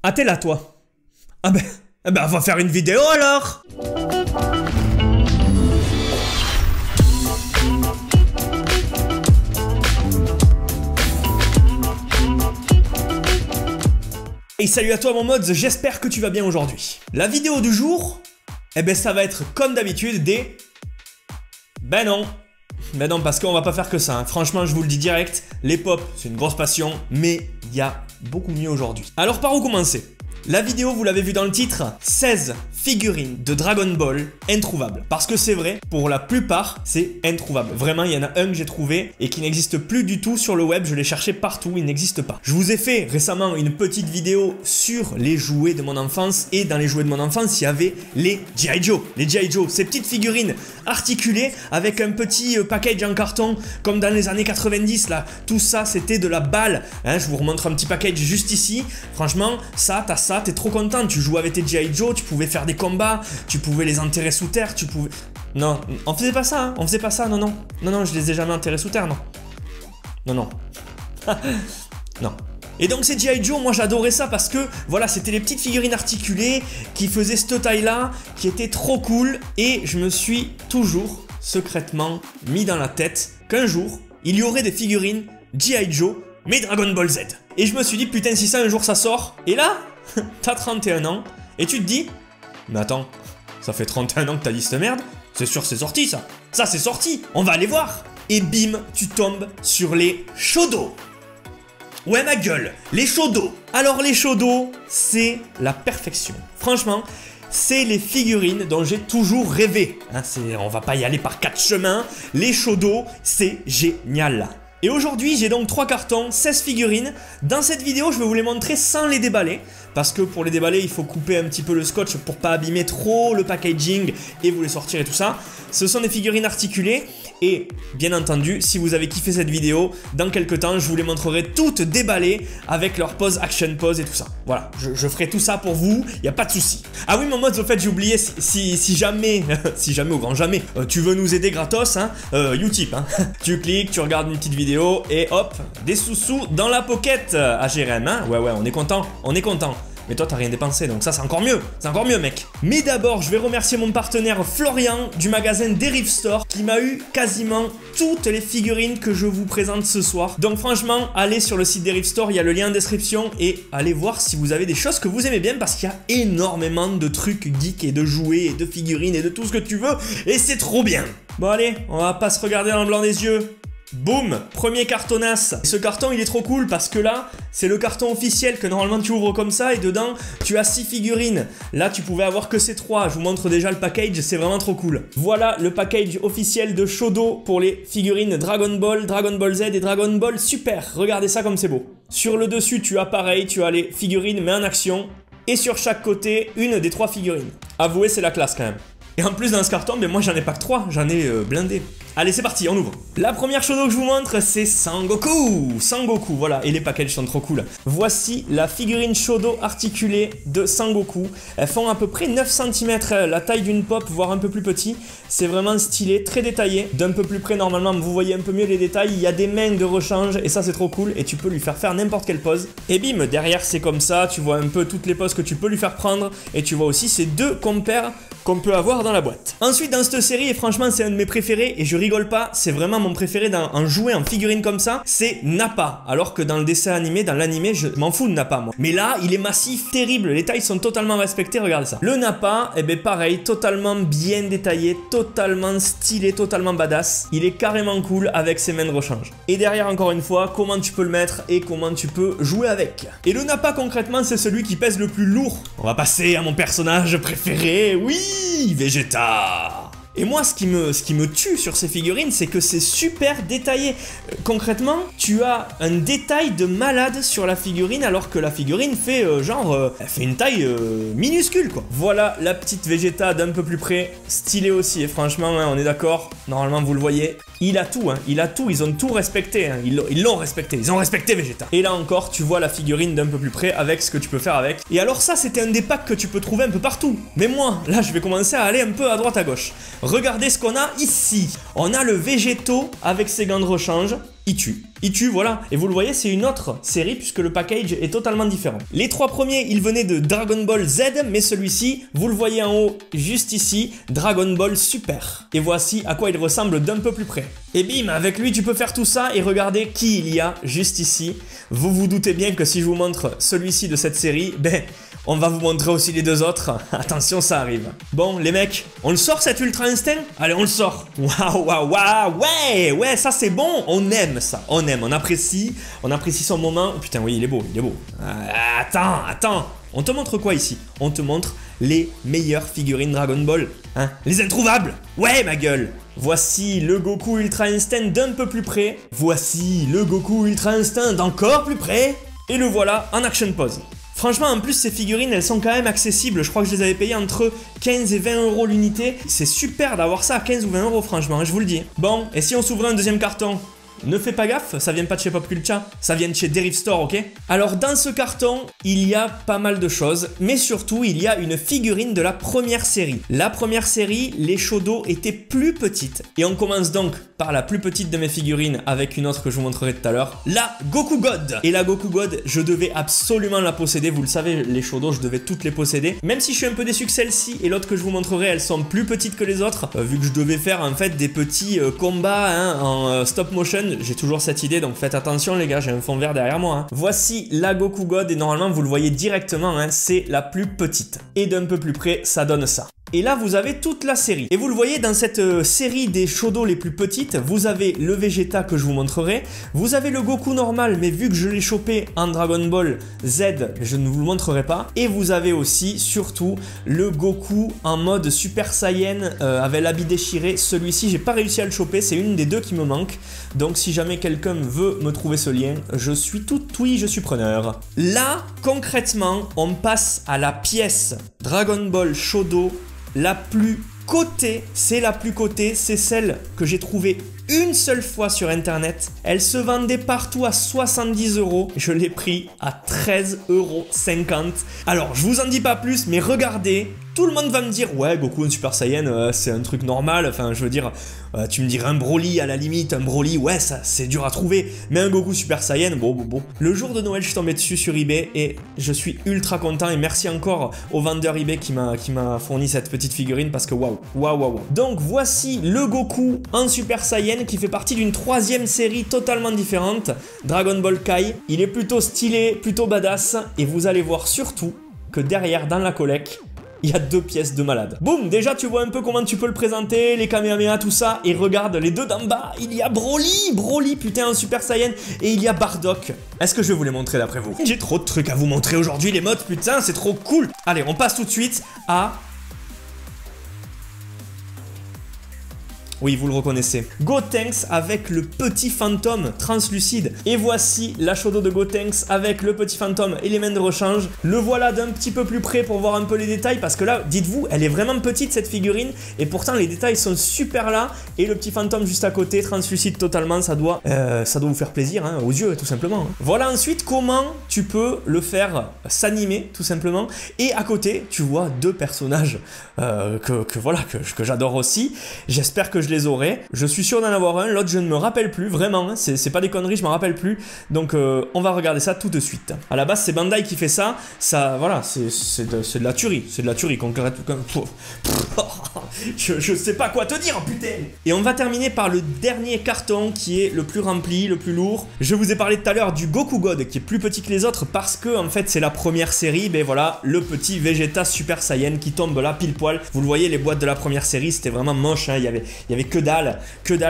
Ah, t'es là, toi? Ah ben, on va faire une vidéo alors! Et salut à toi mon mods, j'espère que tu vas bien aujourd'hui. La vidéo du jour, ça va être comme d'habitude des... Ben non, parce qu'on va pas faire que ça, hein. Franchement, je vous le dis direct, les pop, c'est une grosse passion, mais il y a beaucoup mieux aujourd'hui. Alors par où commencer? La vidéo, vous l'avez vu dans le titre, 16 figurines de Dragon Ball introuvables. Parce que c'est vrai, pour la plupart, c'est introuvable. Vraiment, il y en a un que j'ai trouvé et qui n'existe plus du tout sur le web. Je l'ai cherché partout, il n'existe pas. Je vous ai fait récemment une petite vidéo sur les jouets de mon enfance. Et dans les jouets de mon enfance, il y avait les G.I. Joe. Les G.I. Joe, ces petites figurines articulées avec un petit package en carton, comme dans les années 90 là. Tout ça, c'était de la balle. Hein, je vous remontre un petit package juste ici. Franchement, ça, t'as ça, t'es trop content. Tu jouais avec tes G.I. Joe, tu pouvais faire des combats, tu pouvais les enterrer sous terre, tu pouvais... Non, on faisait pas ça, hein, on faisait pas ça, non, je les ai jamais enterrés sous terre, non. Non. Et donc ces G.I. Joe, moi j'adorais ça parce que, voilà, c'était les petites figurines articulées qui faisaient cette taille-là, qui étaient trop cool, et je me suis toujours secrètement mis dans la tête qu'un jour, il y aurait des figurines G.I. Joe, mais Dragon Ball Z. Et je me suis dit, putain, si ça un jour ça sort, et là, t'as 31 ans, et tu te dis... Mais attends, ça fait 31 ans que t'as dit cette merde? C'est sûr c'est sorti ça. Ça c'est sorti, on va aller voir. Et bim, tu tombes sur les Shodo. Ouais ma gueule, les Shodo. Alors les Shodo, c'est la perfection. Franchement, c'est les figurines dont j'ai toujours rêvé. Hein, on va pas y aller par 4 chemins. Les Shodo, c'est génial. Et aujourd'hui, j'ai donc 3 cartons, 16 figurines. Dans cette vidéo, je vais vous les montrer sans les déballer. Parce que pour les déballer, il faut couper un petit peu le scotch pour pas abîmer trop le packaging et vous les sortir et tout ça. Ce sont des figurines articulées. Et bien entendu, si vous avez kiffé cette vidéo, dans quelques temps, je vous les montrerai toutes déballées avec leur pose, action pose et tout ça. Voilà, je ferai tout ça pour vous, il n'y a pas de souci. Ah oui, mon mode, au fait, j'ai oublié, si jamais, si jamais au grand jamais, tu veux nous aider gratos, hein, Utip, hein. Tu cliques, tu regardes une petite vidéo et hop, des sous-sous dans la pocket à Jérém, hein. Ouais, on est content, Mais toi, t'as rien dépensé, donc ça, c'est encore mieux, mec. Mais d'abord, je vais remercier mon partenaire Florian du magasin Derive Store qui m'a eu quasiment toutes les figurines que je vous présente ce soir. Donc franchement, allez sur le site Derive Store, il y a le lien en description et allez voir si vous avez des choses que vous aimez bien parce qu'il y a énormément de trucs geeks et de jouets et de figurines et de tout ce que tu veux et c'est trop bien. Bon allez, on va pas se regarder dans le blanc des yeux. Boum, premier cartonnasse. Ce carton il est trop cool parce que là c'est le carton officiel que normalement tu ouvres comme ça et dedans tu as 6 figurines. Là tu pouvais avoir que ces 3, je vous montre déjà le package, c'est vraiment trop cool. Voilà le package officiel de Shodo pour les figurines Dragon Ball, Dragon Ball Z et Dragon Ball Super. Regardez ça comme c'est beau. Sur le dessus tu as pareil, tu as les figurines mais en action. Et sur chaque côté une des 3 figurines. Avouez c'est la classe quand même. Et en plus dans ce carton, moi j'en ai pas que 3, j'en ai blindé. Allez c'est parti, on ouvre. La première Shodo que je vous montre c'est Sangoku. Sangoku, voilà, et les packages sont trop cool. Voici la figurine Shodo articulée de Sangoku. Elles font à peu près 9 cm, la taille d'une pop, voire un peu plus petit. C'est vraiment stylé, très détaillé. D'un peu plus près normalement, vous voyez un peu mieux les détails. Il y a des mains de rechange et ça c'est trop cool. Et tu peux lui faire n'importe quelle pose. Et bim, derrière c'est comme ça, tu vois un peu toutes les poses que tu peux lui faire prendre. Et tu vois aussi ces 2 compères qu'on peut avoir dans la boîte. Ensuite dans cette série, et franchement c'est un de mes préférés et je rigole pas, c'est vraiment mon préféré dans un jouet en figurine comme ça, c'est Nappa. Alors que dans le dessin animé, dans l'animé, je m'en fous de Nappa moi. Mais là, il est massif, terrible, les tailles sont totalement respectées, regardez ça. Le Nappa, pareil, totalement bien détaillé, totalement stylé, totalement badass. Il est carrément cool avec ses mains de rechange. Et derrière encore une fois, comment tu peux le mettre et comment tu peux jouer avec. Et le Nappa concrètement, c'est celui qui pèse le plus lourd. On va passer à mon personnage préféré, oui, Vegeta. Et moi, ce qui me tue sur ces figurines, c'est que c'est super détaillé. Concrètement, tu as un détail de malade sur la figurine, alors que la figurine fait elle fait une taille minuscule, quoi. Voilà la petite Vegeta d'un peu plus près, stylé aussi. Et franchement, hein, on est d'accord, normalement vous le voyez. Il a tout, ils ont tout respecté, hein. Ils l'ont respecté, ils ont respecté Vegeta. Et là encore, tu vois la figurine d'un peu plus près avec ce que tu peux faire avec. Et alors ça, c'était un des packs que tu peux trouver un peu partout. Mais moi, là, je vais commencer à aller un peu à droite à gauche. Regardez ce qu'on a ici. On a le Végéto avec ses gants de rechange. Il tue. il tue, voilà. Et vous le voyez, c'est une autre série puisque le package est totalement différent. Les 3 premiers, ils venaient de Dragon Ball Z, mais celui-ci, vous le voyez en haut, juste ici, Dragon Ball Super. Et voici à quoi il ressemble d'un peu plus près. Et bim, avec lui, tu peux faire tout ça et regardez qui il y a juste ici. Vous vous doutez bien que si je vous montre celui-ci de cette série, ben, on va vous montrer aussi les 2 autres. Attention, ça arrive. Bon, les mecs, on le sort cet Ultra Instinct? Allez, on le sort. Waouh, waouh, waouh, ouais, ça c'est bon. On aime ça, on aime, on apprécie son moment. Oh, putain, oui, il est beau, il est beau. Attends. On te montre quoi ici? On te montre les meilleures figurines Dragon Ball. Hein? Les introuvables. Ouais, ma gueule. Voici le Goku Ultra Instinct d'un peu plus près. Voici le Goku Ultra Instinct d'encore plus près. Et le voilà en action pose. Franchement, en plus, ces figurines, elles sont quand même accessibles. Je crois que je les avais payées entre 15 et 20 euros l'unité. C'est super d'avoir ça à 15 ou 20 euros, franchement, je vous le dis. Bon, et si on s'ouvrait un deuxième carton? Ne fais pas gaffe, ça vient pas de chez Popcultcha, ça vient de chez Derive Store, ok? Alors dans ce carton, il y a pas mal de choses, mais surtout il y a une figurine de la première série. La première série, les Shodo étaient plus petites. Et on commence donc par la plus petite de mes figurines avec une autre que je vous montrerai tout à l'heure, la Goku God. Et la Goku God, je devais absolument la posséder, vous le savez, les Shodo, je devais toutes les posséder. Même si je suis un peu déçu que celle-ci et l'autre que je vous montrerai, elles sont plus petites que les autres, vu que je devais faire en fait des petits combats en stop motion. J'ai toujours cette idée, donc faites attention les gars, j'ai un fond vert derrière moi. Voici la Goku God et normalement vous le voyez directement, c'est la plus petite. Et d'un peu plus près, ça donne ça. Et là, vous avez toute la série. Et vous le voyez, dans cette série des Shodo les plus petites, vous avez le Vegeta que je vous montrerai. Vous avez le Goku normal, mais vu que je l'ai chopé en Dragon Ball Z, je ne vous le montrerai pas. Et vous avez aussi, surtout, le Goku en mode Super Saiyan avec l'habit déchiré. Celui-ci, j'ai pas réussi à le choper, c'est une des 2 qui me manque. Donc si jamais quelqu'un veut me trouver ce lien, je suis tout oui, je suis preneur. Là, concrètement, on passe à la pièce Dragon Ball Shodo la plus cotée, c'est la plus cotée, c'est celle que j'ai trouvée une seule fois sur internet. Elle se vendait partout à 70 euros. Je l'ai pris à 13,50 euros. Alors, je vous en dis pas plus, mais regardez. Tout le monde va me dire, ouais, Goku en Super Saiyan, c'est un truc normal. Enfin, je veux dire, tu me dirais un Broly à la limite, un Broly, ouais, ça, c'est dur à trouver. Mais un Goku Super Saiyan, bon. Le jour de Noël, je suis tombé dessus sur eBay et je suis ultra content. Et merci encore au vendeur eBay qui m'a fourni cette petite figurine parce que waouh. Donc, voici le Goku en Super Saiyan qui fait partie d'une 3e série totalement différente, Dragon Ball Kai. Il est plutôt stylé, plutôt badass. Et vous allez voir surtout que derrière, dans la collecte, il y a 2 pièces de malade. Boum, déjà tu vois un peu comment tu peux le présenter, les Kamehameha, tout ça. Et regarde, les 2 d'en bas, il y a Broly, putain, en Super Saiyan. Et il y a Bardock. Est-ce que je vais vous les montrer d'après vous? J'ai trop de trucs à vous montrer aujourd'hui, les modes, putain, c'est trop cool. Allez, on passe tout de suite à... Oui, vous le reconnaissez. Gotenks avec le petit fantôme translucide. Et voici la Shodo de Gotenks avec le petit fantôme et les mains de rechange. Le voilà d'un petit peu plus près pour voir un peu les détails. Parce que là, dites-vous, elle est vraiment petite cette figurine. Et pourtant, les détails sont super là. Et le petit fantôme juste à côté, translucide totalement. Ça doit vous faire plaisir aux yeux, tout simplement. Voilà ensuite comment tu peux le faire s'animer, tout simplement. Et à côté, tu vois 2 personnages que j'adore aussi. J'espère que je les aurai. Je suis sûr d'en avoir un, l'autre je ne me rappelle plus, vraiment, c'est pas des conneries, je m'en rappelle plus. Donc on va regarder ça tout de suite. À la base c'est Bandai qui fait ça, voilà, c'est de la tuerie, concrètement. Je sais pas quoi te dire, putain. Et on va terminer par le dernier carton qui est le plus rempli, le plus lourd. Je vous ai parlé tout à l'heure du Goku God qui est plus petit que les autres parce que en fait c'est la première série. Ben voilà, le petit Vegeta Super Saiyan qui tombe là pile poil. Vous le voyez, les boîtes de la première série c'était vraiment moche, il y avait que dalle,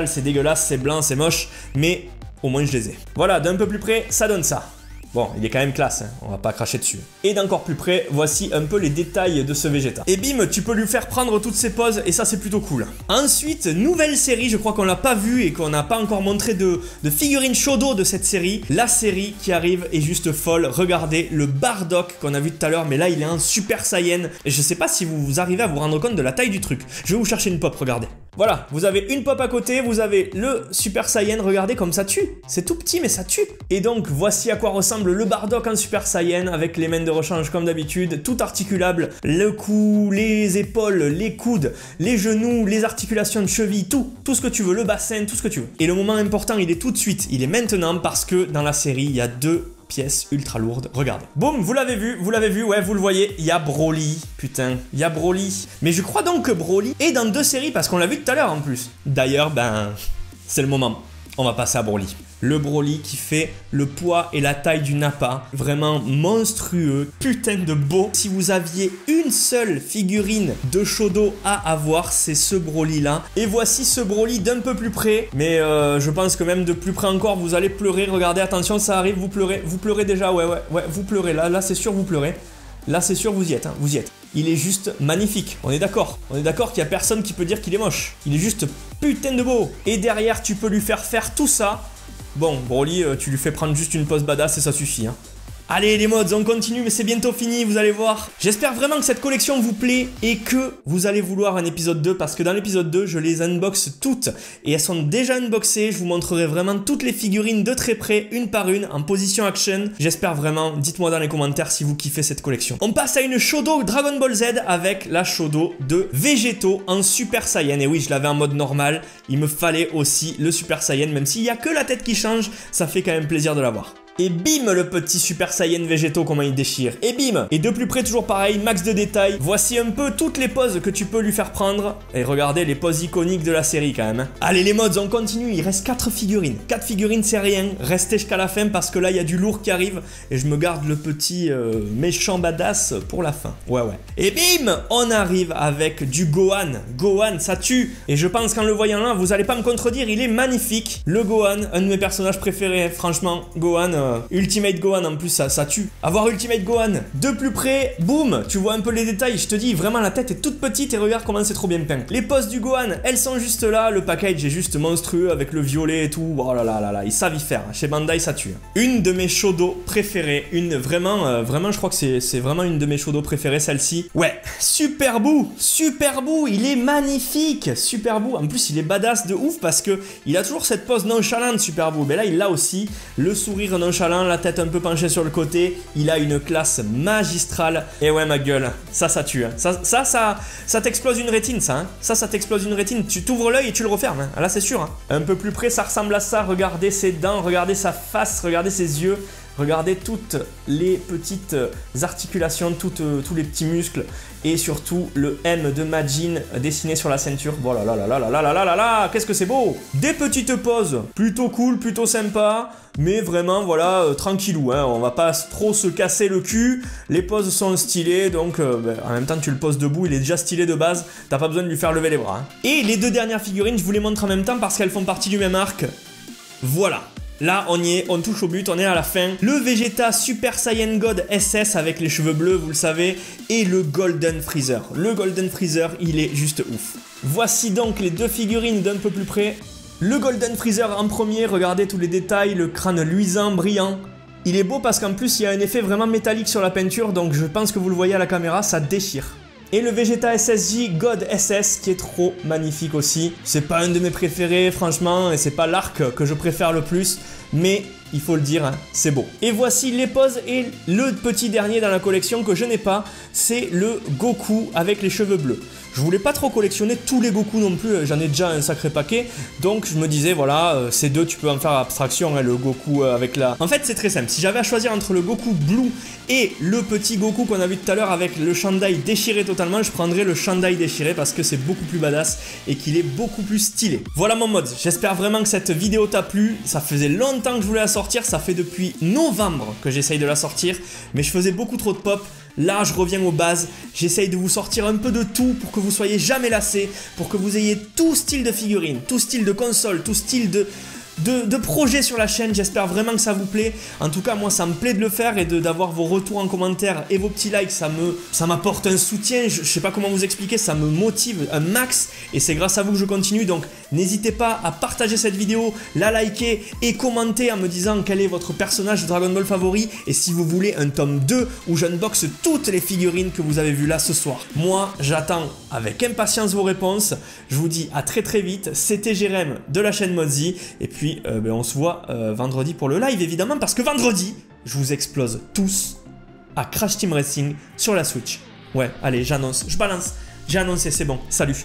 c'est dégueulasse, c'est blanc, c'est moche, mais au moins je les ai. Voilà, d'un peu plus près, ça donne ça. Bon, il est quand même classe, on va pas cracher dessus. Et d'encore plus près, voici un peu les détails de ce Vegeta. Et bim, tu peux lui faire prendre toutes ses poses et ça c'est plutôt cool. Ensuite, nouvelle série, je crois qu'on l'a pas vue et qu'on n'a pas encore montré de figurines Shodo de cette série. La série qui arrive est juste folle. Regardez le Bardock qu'on a vu tout à l'heure, mais là il est en Super Saiyan. Et je sais pas si vous arrivez à vous rendre compte de la taille du truc. Je vais vous chercher une pop, regardez. Voilà, vous avez une pop à côté, vous avez le Super Saiyan, regardez comme ça tue. C'est tout petit mais ça tue. Et donc voici à quoi ressemble le Bardock en Super Saiyan avec les mains de rechange comme d'habitude, tout articulable, le cou, les épaules, les coudes, les genoux, les articulations de cheville, tout ce que tu veux, le bassin, tout ce que tu veux. Et le moment important, il est tout de suite, il est maintenant parce que dans la série, il y a 2 pièces ultra lourdes, regardez. Boum, vous l'avez vu, ouais, vous le voyez, il y a Broly, putain, il y a Broly. Mais je crois donc que Broly est dans 2 séries parce qu'on l'a vu tout à l'heure en plus. D'ailleurs, ben, c'est le moment, on va passer à Broly. Le Broly qui fait le poids et la taille du Nappa, vraiment monstrueux, putain de beau. Si vous aviez une seule figurine de Shodo à avoir, c'est ce Broly là. Et voici ce Broly d'un peu plus près, mais je pense que même de plus près encore, vous allez pleurer. Regardez, attention, ça arrive, vous pleurez déjà, ouais, vous pleurez, là c'est sûr, vous pleurez. Là c'est sûr, vous y êtes, hein, vous y êtes. Il est juste magnifique, on est d'accord. On est d'accord qu'il n'y a personne qui peut dire qu'il est moche. Il est juste putain de beau. Et derrière, tu peux lui faire tout ça. Bon, Broly, tu lui fais prendre juste une pose badass et ça suffit, hein. Allez les mods, on continue, mais c'est bientôt fini, vous allez voir. J'espère vraiment que cette collection vous plaît et que vous allez vouloir un épisode 2 parce que dans l'épisode 2, je les unbox toutes et elles sont déjà unboxées. Je vous montrerai vraiment toutes les figurines de très près, une par une, en position action. J'espère vraiment, dites-moi dans les commentaires si vous kiffez cette collection. On passe à une Shodo Dragon Ball Z avec la Shodo de Végéto en Super Saiyan. Et oui, je l'avais en mode normal, il me fallait aussi le Super Saiyan, même s'il n'y a que la tête qui change, ça fait quand même plaisir de l'avoir. Et bim, le petit Super Saiyan Végéto, comment il déchire. Et bim. Et de plus près, toujours pareil, max de détails. Voici un peu toutes les poses que tu peux lui faire prendre. Et regardez les poses iconiques de la série quand même, hein. Allez les mods, on continue, il reste 4 figurines. 4 figurines, c'est rien. Restez jusqu'à la fin parce que là, il y a du lourd qui arrive. Et je me garde le petit méchant badass pour la fin. Ouais. Et bim, on arrive avec du Gohan. Gohan, ça tue. Et je pense qu'en le voyant là, vous allez pas me contredire, il est magnifique. Le Gohan, un de mes personnages préférés, franchement. Gohan... Ultimate Gohan en plus ça tue. Avoir Ultimate Gohan de plus près, boum, tu vois un peu les détails, je te dis vraiment la tête est toute petite et regarde comment c'est trop bien peint. Les poses du Gohan, elles sont juste là, le package est juste monstrueux avec le violet et tout. Oh là là, ils savent y faire. Chez Bandai ça tue. Une de mes Shodo préférées, une vraiment je crois que c'est vraiment une de mes Shodo préférées celle-ci. Ouais, Super Boo, il est magnifique, Super Boo. En plus il est badass de ouf parce que il a toujours cette pose nonchalante Super Boo. Mais là il a aussi le sourire nonchalant, la tête un peu penchée sur le côté, il a une classe magistrale. Et ouais ma gueule, ça tue, hein. Ça t'explose une rétine ça, hein. Ça t'explose une rétine, tu t'ouvres l'œil et tu le refermes, hein. Là c'est sûr, hein. Un peu plus près ça ressemble à ça, regardez ses dents, regardez sa face, regardez ses yeux. Regardez toutes les petites articulations, tous les petits muscles et surtout le M de Majin dessiné sur la ceinture. Voilà, là, qu'est-ce que c'est beau! Des petites poses, plutôt cool, plutôt sympa, mais vraiment, voilà, tranquillou, hein. On va pas trop se casser le cul. Les poses sont stylées, donc en même temps, tu le poses debout, il est déjà stylé de base, t'as pas besoin de lui faire lever les bras, hein. Et les 2 dernières figurines, je vous les montre en même temps parce qu'elles font partie du même arc. Voilà. Là, on y est, on touche au but, on est à la fin. Le Vegeta Super Saiyan God SS avec les cheveux bleus, vous le savez, et le Golden Freezer. Le Golden Freezer, il est juste ouf. Voici donc les 2 figurines d'un peu plus près. Le Golden Freezer en premier, regardez tous les détails, le crâne luisant, brillant. Il est beau parce qu'en plus, il y a un effet vraiment métallique sur la peinture, donc je pense que vous le voyez à la caméra, ça déchire. Et le Vegeta SSJ God SS qui est trop magnifique aussi. C'est pas un de mes préférés franchement et c'est pas l'arc que je préfère le plus. Mais il faut le dire, hein, c'est beau. Et voici les poses et le petit dernier dans la collection que je n'ai pas. C'est le Goku avec les cheveux bleus. Je voulais pas trop collectionner tous les Goku non plus, j'en ai déjà un sacré paquet. Donc je me disais voilà, ces 2 tu peux en faire abstraction, hein, le Goku avec la... En fait c'est très simple, si j'avais à choisir entre le Goku Blue et le petit Goku qu'on a vu tout à l'heure avec le Shandai déchiré totalement, je prendrais le Shandai déchiré parce que c'est beaucoup plus badass et qu'il est beaucoup plus stylé. Voilà mon mode, j'espère vraiment que cette vidéo t'a plu. Ça faisait longtemps que je voulais la sortir, ça fait depuis novembre que j'essaye de la sortir, mais je faisais beaucoup trop de pop. Là, je reviens aux bases, j'essaye de vous sortir un peu de tout pour que vous soyez jamais lassés, pour que vous ayez tout style de figurine, tout style de console, tout style de de projets sur la chaîne. J'espère vraiment que ça vous plaît. En tout cas, moi, ça me plaît de le faire et d'avoir vos retours en commentaire et vos petits likes. Ça m'apporte un soutien. Je sais pas comment vous expliquer. Ça me motive un max et c'est grâce à vous que je continue. Donc, n'hésitez pas à partager cette vidéo, la liker et commenter en me disant quel est votre personnage de Dragon Ball favori et si vous voulez un tome 2 où j'unboxe toutes les figurines que vous avez vues là ce soir. Moi, j'attends avec impatience vos réponses. Je vous dis à très très vite. C'était Jérém de la chaîne Modzy. Et puis, on se voit vendredi pour le live, évidemment, parce que vendredi, je vous explose tous à Crash Team Racing sur la Switch. Ouais, allez, j'annonce, je balance. J'ai annoncé, c'est bon. Salut.